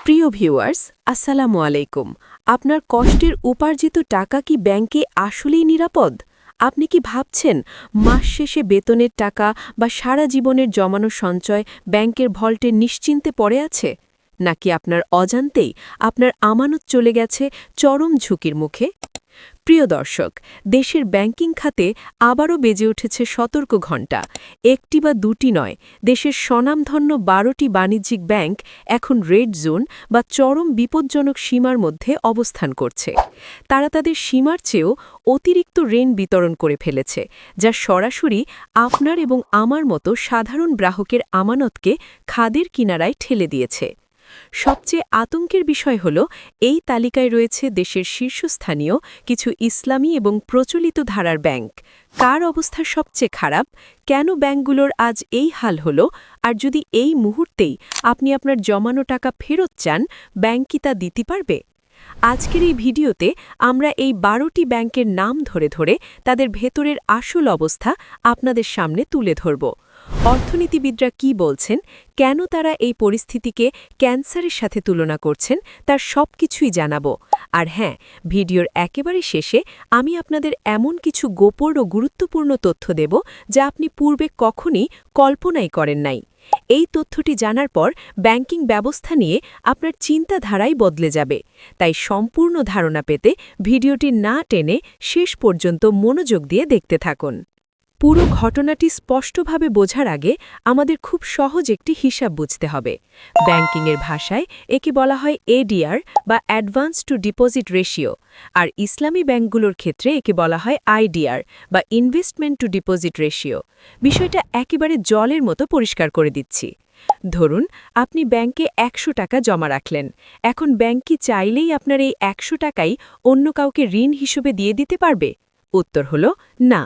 প্রিয় ভিউয়ার্স, আসসালামু আলাইকুম। আপনার কষ্টের উপার্জিত টাকা কি ব্যাংকে আসলেই নিরাপদ? আপনি কি ভাবছেন মাস শেষে বেতনের টাকা বা সারা জীবনের জমানো সঞ্চয় ব্যাংকের ভল্টে নিশ্চিন্তে পড়ে আছে? নাকি আপনার অজান্তেই আপনার আমানত চলে গেছে চরম ঝুঁকির মুখে? প্রিয় দর্শক, দেশের ব্যাংকিং খাতে আবারও বেজে উঠেছে সতর্ক ঘণ্টা। একটি বা দুটি নয়, দেশের স্বনামধন্য ১২টি বাণিজ্যিক ব্যাংক এখন রেড জোন বা চরম বিপজ্জনক সীমার মধ্যে অবস্থান করছে। তারা তাদের সীমার চেয়েও অতিরিক্ত ঋণ বিতরণ করে ফেলেছে, যা সরাসরি আপনার এবং আমার মতো সাধারণ গ্রাহকের আমানতকে খাদের কিনারায় ঠেলে দিয়েছে। সবচেয়ে আতঙ্কের বিষয় হল, এই তালিকায় রয়েছে দেশের শীর্ষস্থানীয় কিছু ইসলামী এবং প্রচলিত ধারার ব্যাংক। কার অবস্থা সবচেয়ে খারাপ? কেন ব্যাংকগুলোর আজ এই হাল হল? আর যদি এই মুহূর্তেই আপনি আপনার জমানো টাকা ফেরত চান, ব্যাংক কি তা দিতে পারবে? আজকের এই ভিডিওতে আমরা এই ১২টি ব্যাংকের নাম ধরে ধরে তাদের ভেতরের আসল অবস্থা আপনাদের সামনে তুলে ধরব। অর্থনীতিবিদরা কি বলছেন, কেন তারা এই পরিস্থিতিকে ক্যান্সারের সাথে তুলনা করছেন, তার সবকিছুই জানাবো। আর হ্যাঁ, ভিডিওর একেবারে শেষে আমি আপনাদের এমন কিছু গোপন ও গুরুত্বপূর্ণ তথ্য দেব যা আপনি পূর্বে কখনই কল্পনাই করেন নাই। এই তথ্যটি জানার পর ব্যাংকিং ব্যবস্থা নিয়ে আপনার চিন্তাধারাই বদলে যাবে। তাই সম্পূর্ণ ধারণা পেতে ভিডিওটি না টেনে শেষ পর্যন্ত মনোযোগ দিয়ে দেখতে থাকুন। পুরো ঘটনাটি স্পষ্টভাবে বোঝার আগে আমাদের খুব সহজ একটি হিসাব বুঝতে হবে। ব্যাংকিংয়ের ভাষায় একে বলা হয় এডিআর বা অ্যাডভান্স টু ডিপোজিট রেশিও, আর ইসলামী ব্যাংকগুলোর ক্ষেত্রে একে বলা হয় আইডিআর বা ইনভেস্টমেন্ট টু ডিপোজিট রেশিও। বিষয়টা একেবারে জলের মতো পরিষ্কার করে দিচ্ছি। ধরুন, আপনি ব্যাংকে ১০০ টাকা জমা রাখলেন। এখন ব্যাংক কি চাইলেই আপনার এই ১০০ টাকাই অন্য কাউকে ঋণ হিসেবে দিয়ে দিতে পারবে? উত্তর হল না।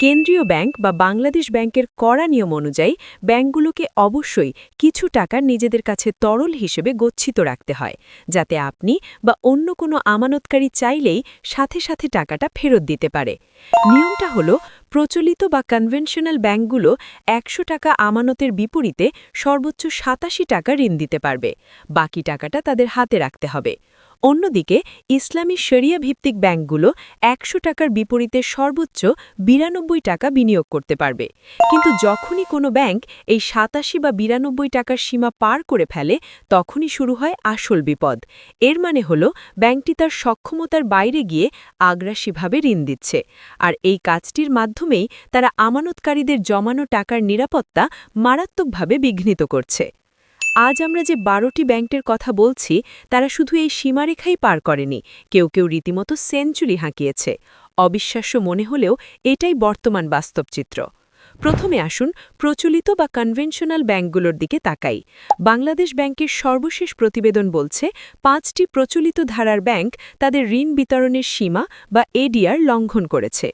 কেন্দ্রীয় ব্যাংক বা বাংলাদেশ ব্যাংকের কড়া নিয়ম অনুযায়ী ব্যাংকগুলোকে অবশ্যই কিছু টাকা নিজেদের কাছে তরল হিসেবে গচ্ছিত রাখতে হয়, যাতে আপনি বা অন্য কোনো আমানতকারী চাইলেই সাথে সাথে টাকাটা ফেরত দিতে পারে। নিয়মটা হলো, প্রচলিত বা কনভেনশনাল ব্যাংকগুলো ১০০ টাকা আমানতের বিপরীতে সর্বোচ্চ ৮৭ টাকা ঋণ দিতে পারবে। বাকি টাকাটা তাদের হাতে রাখতে হবে। অন্যদিকে ইসলামী শরিয়া ভিত্তিক ব্যাংকগুলো ১০০ টাকার বিপরীতে সর্বোচ্চ ৯২ টাকা বিনিয়োগ করতে পারবে। কিন্তু যখনই কোনো ব্যাংক এই ৮৭ বা ৯২ টাকার সীমা পার করে ফেলে, তখনই শুরু হয় আসল বিপদ। এর মানে হলো, ব্যাংকটি তার সক্ষমতার বাইরে গিয়ে আগ্রাসীভাবে ঋণ দিচ্ছে, আর এই কাজটির মাধ্যমেই তারা আমানতকারীদের জমানো টাকার নিরাপত্তা মারাত্মকভাবে বিঘ্নিত করছে। আজ আমরা যে ১২টি ব্যাংকের কথা বলছি, তারা শুধু এই সীমারেখাই পার করেনি, কেউ কেউ রীতিমতো সেঞ্চুরি হাঁকিয়েছে। অবিশ্বাস্য মনে হলেও এটাই বর্তমান বাস্তব চিত্র। প্রথমে আসুন প্রচলিত বা কনভেনশনাল ব্যাংকগুলোর দিকে তাকাই। বাংলাদেশ ব্যাংকের সর্বশেষ প্রতিবেদন বলছে, ৫টি প্রচলিত ধারার ব্যাংক তাদের ঋণ বিতরণের সীমা বা এডিআর লঙ্ঘন করেছে।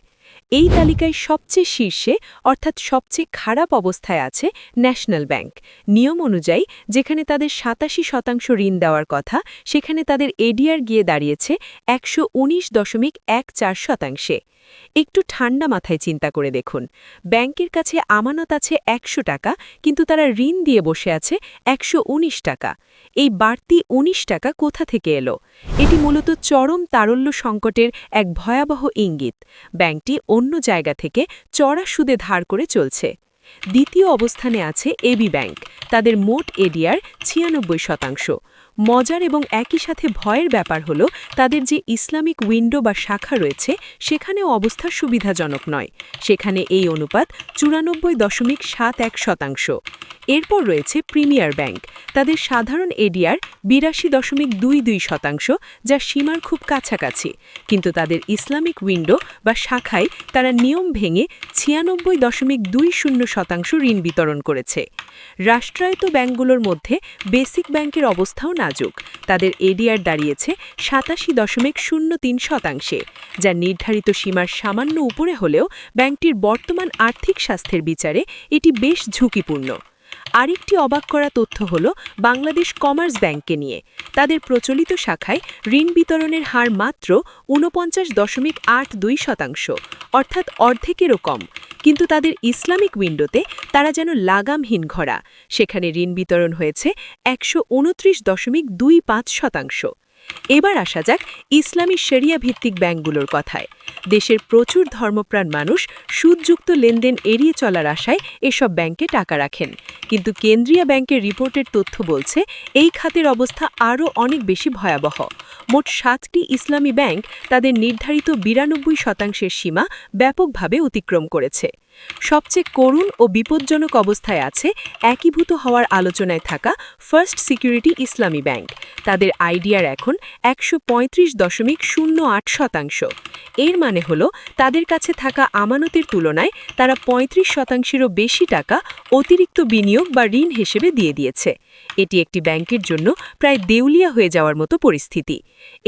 এই তালিকায় সবচেয়ে শীর্ষে, অর্থাৎ সবচেয়ে খারাপ অবস্থায় আছে ন্যাশনাল ব্যাংক। নিয়ম অনুযায়ী যেখানে তাদের ৮৭% ঋণ দেওয়ার কথা, সেখানে তাদের এডিআর গিয়ে দাঁড়িয়েছে ১১৯.১৪%। একটু ঠান্ডা মাথায় চিন্তা করে দেখুন, ব্যাংকের কাছে আমানত আছে ১০০ টাকা, কিন্তু তারা ঋণ দিয়ে বসে আছে ১১৯ টাকা। এই বাড়তি ১৯ টাকা কোথা থেকে এলো? এটি মূলত চরম তারল্য সংকটের এক ভয়াবহ ইঙ্গিত। ব্যাংকটি অন্য জায়গা থেকে চড়া সুদে ধার করে চলছে। দ্বিতীয় অবস্থানে আছে এবি ব্যাংক। তাদের মোট এডিআর ৯৬%। মজার এবং একই সাথে ভয়ের ব্যাপার হলো, তাদের যে ইসলামিক উইন্ডো বা শাখা রয়েছে, সেখানেও অবস্থা সুবিধাজনক নয়। সেখানে এই অনুপাত ৯৪.৭১%। এরপর রয়েছে প্রিমিয়ার ব্যাংক। তাদের সাধারণ এডিআর ৮২.২২%, যা সীমার খুব কাছাকাছি, কিন্তু তাদের ইসলামিক উইন্ডো বা শাখায় তারা নিয়ম ভেঙে ৯৬.২০% ঋণ বিতরণ করেছে। রাষ্ট্রায়ত্ত ব্যাংকগুলোর মধ্যে বেসিক ব্যাংকের অবস্থাও নাজুক। তাদের এডিআর দাঁড়িয়েছে ৮৭.০৩%, যা নির্ধারিত সীমার সামান্য উপরে হলেও ব্যাংকটির বর্তমান আর্থিক স্বাস্থ্যের বিচারে এটি বেশ ঝুঁকিপূর্ণ। আরেকটি অবাক করা তথ্য হল বাংলাদেশ কমার্স ব্যাংককে নিয়ে। তাদের প্রচলিত শাখায় ঋণ বিতরণের হার মাত্র 49.82%, অর্থাৎ অর্ধেকেরও কম। কিন্তু তাদের ইসলামিক উইন্ডোতে তারা যেন লাগামহীন ঘোড়া, সেখানে ঋণ বিতরণ হয়েছে 129.25%। এবার আসা যাক ইসলামী শরিয়া ভিত্তিক ব্যাংকগুলোর কথায়। দেশের প্রচুর ধর্মপ্রাণ মানুষ সুদযুক্ত লেনদেন এড়িয়ে চলার আশায় এসব ব্যাংকে টাকা রাখেন, কিন্তু কেন্দ্রীয় ব্যাংকের রিপোর্টের তথ্য বলছে এই খাতের অবস্থা আরও অনেক বেশি ভয়াবহ। মোট 7টি ইসলামী ব্যাংক তাদের নির্ধারিত 92% সীমা ব্যাপকভাবে অতিক্রম করেছে। সবচেয়ে করুণ ও বিপজ্জনক অবস্থায় আছে একীভূত হওয়ার আলোচনায় থাকা ফার্স্ট সিকিউরিটি ইসলামী ব্যাংক। তাদের আইডিআর এখন 135.08%। এর মানে হলো তাদের কাছে থাকা আমানতের তুলনায় তারা 35%-এরও বেশি টাকা অতিরিক্ত বিনিয়োগ বা ঋণ হিসেবে দিয়ে দিয়েছে। এটি একটি ব্যাংকের জন্য প্রায় দেউলিয়া হয়ে যাওয়ার মতো পরিস্থিতি।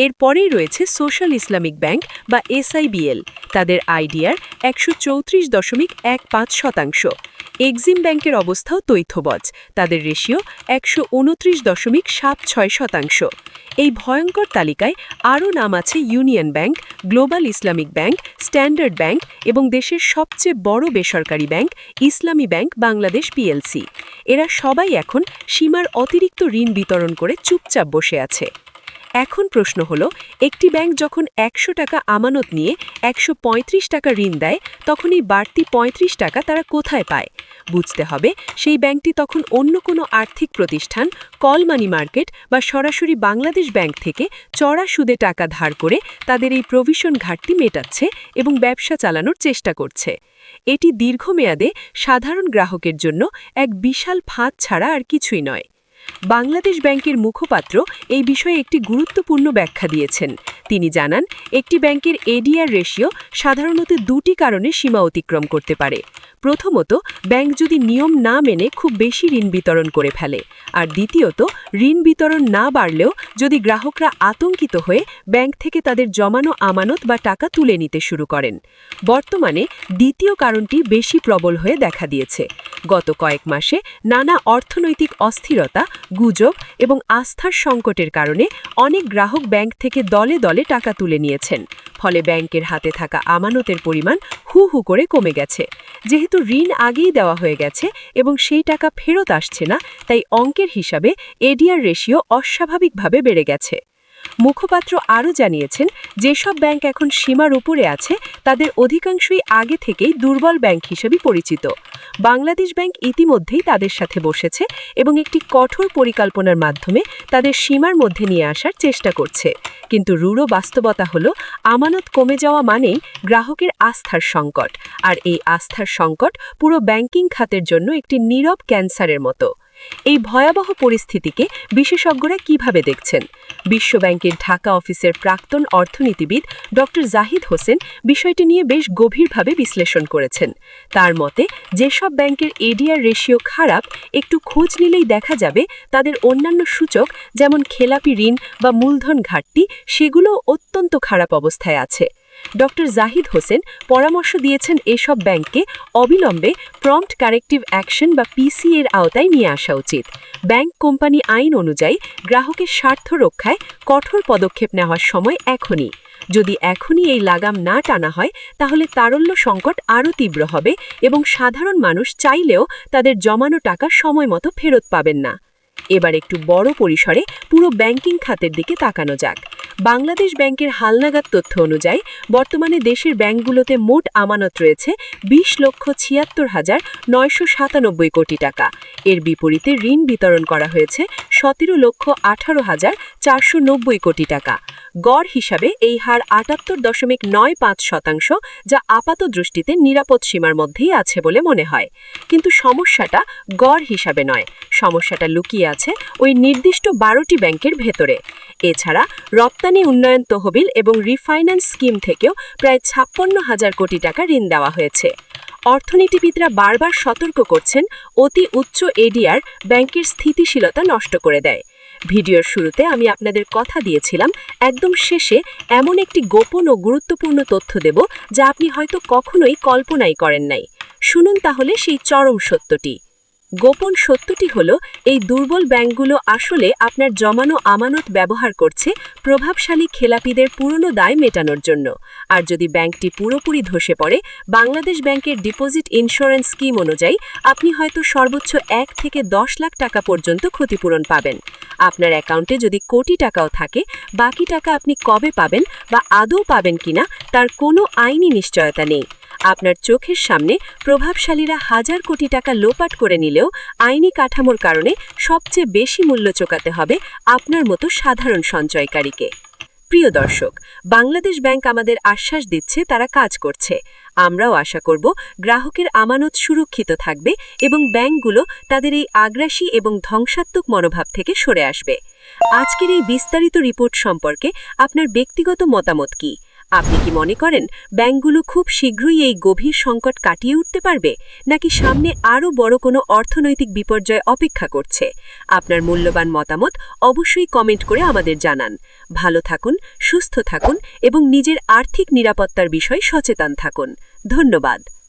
এরপরেই রয়েছে সোশ্যাল ইসলামিক ব্যাংক বা SIBL। তাদের আইডিআর 134.15%। এক্সিম ব্যাংকের অবস্থাও তথ্যবৎ, তাদের রেশিও 129.76%। এই ভয়ঙ্কর তালিকায় আরও নাম আছে union bank, global Islamic bank, standard bank এবং দেশের সবচেয়ে বড় বেসরকারি ব্যাংক ইসলামী ব্যাংক বাংলাদেশ PLC। এরা সবাই এখন সীমার অতিরিক্ত ঋণ বিতরণ করে চুপচাপ বসে আছে। এখন প্রশ্ন হলো, একটি ব্যাংক যখন 100 টাকা আমানত নিয়ে 135 টাকা ঋণ দেয়, তখন এই বাড়তি 35 টাকা তারা কোথায় পায়? বুঝতে হবে সেই ব্যাংকটি তখন অন্য কোনো আর্থিক প্রতিষ্ঠান, কল মানি মার্কেট বা সরাসরি বাংলাদেশ ব্যাংক থেকে চড়া সুদে টাকা ধার করে তাদের এই প্রভিশন ঘাটতি মেটাচ্ছে এবং ব্যবসা চালানোর চেষ্টা করছে। এটি দীর্ঘমেয়াদে সাধারণ গ্রাহকের জন্য এক বিশাল ফাঁদ ছাড়া আর কিছুই নয়। বাংলাদেশ ব্যাংকের মুখপাত্র এই বিষয়ে একটি গুরুত্বপূর্ণ ব্যাখ্যা দিয়েছেন। তিনি জানান, একটি ব্যাংকের ADR রেশিও সাধারণত দুটি কারণে সীমা অতিক্রম করতে পারে। প্রথমত, ব্যাংক যদি নিয়ম না মেনে খুব বেশি ঋণ বিতরণ করে ফেলে, আর দ্বিতীয়ত, ঋণ বিতরণ না বাড়লেও যদি গ্রাহকরা আতঙ্কিত হয়ে ব্যাংক থেকে তাদের জমানো আমানত বা টাকা তুলে নিতে শুরু করেন। বর্তমানে দ্বিতীয় কারণটি বেশি প্রবল হয়ে দেখা দিয়েছে। গত কয়েক মাসে নানা অর্থনৈতিক অস্থিরতা, গুজব এবং আস্থার সংকটের কারণে অনেক গ্রাহক ব্যাংক থেকে দলে দলে টাকা তুলে নিয়েছেন। ফলে ব্যাংকের হাতে থাকা আমানতের পরিমাণ হু হু করে কমে গেছে। যেহেতু ঋণ আগেই দেওয়া হয়ে গেছে এবং সেই টাকা ফেরত আসছে না, তাই অঙ্কের হিসাবে ADR রেশিও অস্বাভাবিকভাবে বেড়ে গেছে। মুখপাত্র আরও জানিয়েছেন, যেসব ব্যাংক এখন সীমার উপরে আছে তাদের অধিকাংশই আগে থেকেই দুর্বল ব্যাংক হিসেবে পরিচিত। বাংলাদেশ ব্যাংক ইতিমধ্যেই তাদের সাথে বসেছে এবং একটি কঠোর পরিকল্পনার মাধ্যমে তাদের সীমার মধ্যে নিয়ে আসার চেষ্টা করছে। কিন্তু রূঢ় বাস্তবতা হলো, আমানত কমে যাওয়া মানেই গ্রাহকের আস্থার সংকট, আর এই আস্থার সংকট পুরো ব্যাংকিং খাতের জন্য একটি নীরব ক্যান্সারের মতো। এই ভয়াবহ পরিস্থিতিকে বিশেষজ্ঞরা কিভাবে দেখছেন? বিশ্বব্যাংকের ঢাকা অফিসের প্রাক্তন অর্থনীতিবিদ ডক্টর জাহিদ হোসেন বিষয়টি নিয়ে বেশ গভীরভাবে বিশ্লেষণ করেছেন। তার মতে, যেসব ব্যাংকের ADR রেশিও খারাপ, একটু খোঁজ নিলেই দেখা যাবে তাদের অন্যান্য সূচক যেমন খেলাপি ঋণ বা মূলধন ঘাটতি, সেগুলোও অত্যন্ত খারাপ অবস্থায় আছে। ডক্টর জাহিদ হোসেন পরামর্শ দিয়েছেন এসব ব্যাংককে অবিলম্বে প্রম্পট কারেক্টিভ অ্যাকশন বা PC এর আওতায় নিয়ে আসা উচিত। ব্যাংক কোম্পানি আইন অনুযায়ী গ্রাহকের স্বার্থ রক্ষায় কঠোর পদক্ষেপ নেওয়ার সময় এখনই। যদি এখনই এই লাগাম না টানা হয়, তাহলে তারল্য সংকট আরও তীব্র হবে এবং সাধারণ মানুষ চাইলেও তাদের জমানো টাকা সময়মতো ফেরত পাবেন না। এবার একটু বড় পরিসরে পুরো ব্যাংকিং খাতের দিকে তাকানো যাক। বাংলাদেশ ব্যাংকের হালনাগাদ তথ্য অনুযায়ী বর্তমানে দেশের ব্যাংকগুলোতে মোট আমানত রয়েছে 20,76,997 কোটি টাকা। এর বিপরীতে ঋণ বিতরণ করা হয়েছে 17,18,490 কোটি টাকা। গড় হিসাবে এই হার 78.95%, যা আপাত দৃষ্টিতে নিরাপদ সীমার মধ্যেই আছে বলে মনে হয়। কিন্তু সমস্যাটা গড় হিসাবে নয়, সমস্যাটা লুকিয়ে আছে ওই নির্দিষ্ট 12টি ব্যাংকের ভেতরে। এছাড়া রপ্তানি উন্নয়ন তহবিল এবং রিফাইন্যান্স স্কিম থেকেও প্রায় 56,000 কোটি টাকা ঋণ দেওয়া হয়েছে। অর্থনীতিবিদরা বারবার সতর্ক করছেন, অতি উচ্চ ADR ব্যাংকের স্থিতিশীলতা নষ্ট করে দেয়। ভিডিওর শুরুতে আমি আপনাদের কথা দিয়েছিলাম, একদম শেষে এমন একটি গোপন ও গুরুত্বপূর্ণ তথ্য দেব যা আপনি হয়তো কখনোই কল্পনাই করেন নাই। শুনুন তাহলে সেই চরম সত্যটি। গোপন সত্যটি হলো এই দুর্বল ব্যাংকগুলো আসলে আপনার জমানো আমানত ব্যবহার করছে প্রভাবশালী খেলাপিদের পুরনো দায় মেটানোর জন্য। আর যদি ব্যাংকটি পুরোপুরি ধসে পড়ে, বাংলাদেশ ব্যাংকের ডিপোজিট ইন্স্যুরেন্স স্কিম অনুযায়ী আপনি হয়তো সর্বোচ্চ 1 থেকে 10 লাখ টাকা পর্যন্ত ক্ষতিপূরণ পাবেন। আপনার অ্যাকাউন্টে যদি কোটি টাকাও থাকে, বাকি টাকা আপনি কবে পাবেন বা আদৌ পাবেন কিনা তার কোনো আইনি নিশ্চয়তা নেই। আপনার চোখের সামনে প্রভাবশালীরা হাজার কোটি টাকা লোপাট করে নিলেও আইনি কাঠামোর কারণে সবচেয়ে বেশি মূল্য চোকাতে হবে আপনার মতো সাধারণ সঞ্চয়কারীকে। প্রিয় দর্শক, বাংলাদেশ ব্যাংক আমাদের আশ্বাস দিচ্ছে তারা কাজ করছে। আমরাও আশা করব গ্রাহকের আমানত সুরক্ষিত থাকবে এবং ব্যাংকগুলো তাদের এই আগ্রাসী এবং ধ্বংসাত্মক মনোভাব থেকে সরে আসবে। আজকের এই বিস্তারিত রিপোর্ট সম্পর্কে আপনার ব্যক্তিগত মতামত কি? আপনি কি মনে করেন ব্যাংকগুলো খুব শীঘ্রই এই গভীর সংকট কাটিয়ে উঠতে পারবে, নাকি সামনে আরও বড় কোনো অর্থনৈতিক বিপর্যয় অপেক্ষা করছে? আপনার মূল্যবান মতামত অবশ্যই কমেন্ট করে আমাদের জানান। ভালো থাকুন, সুস্থ থাকুন এবং নিজের আর্থিক নিরাপত্তার বিষয়ে সচেতন থাকুন। ধন্যবাদ।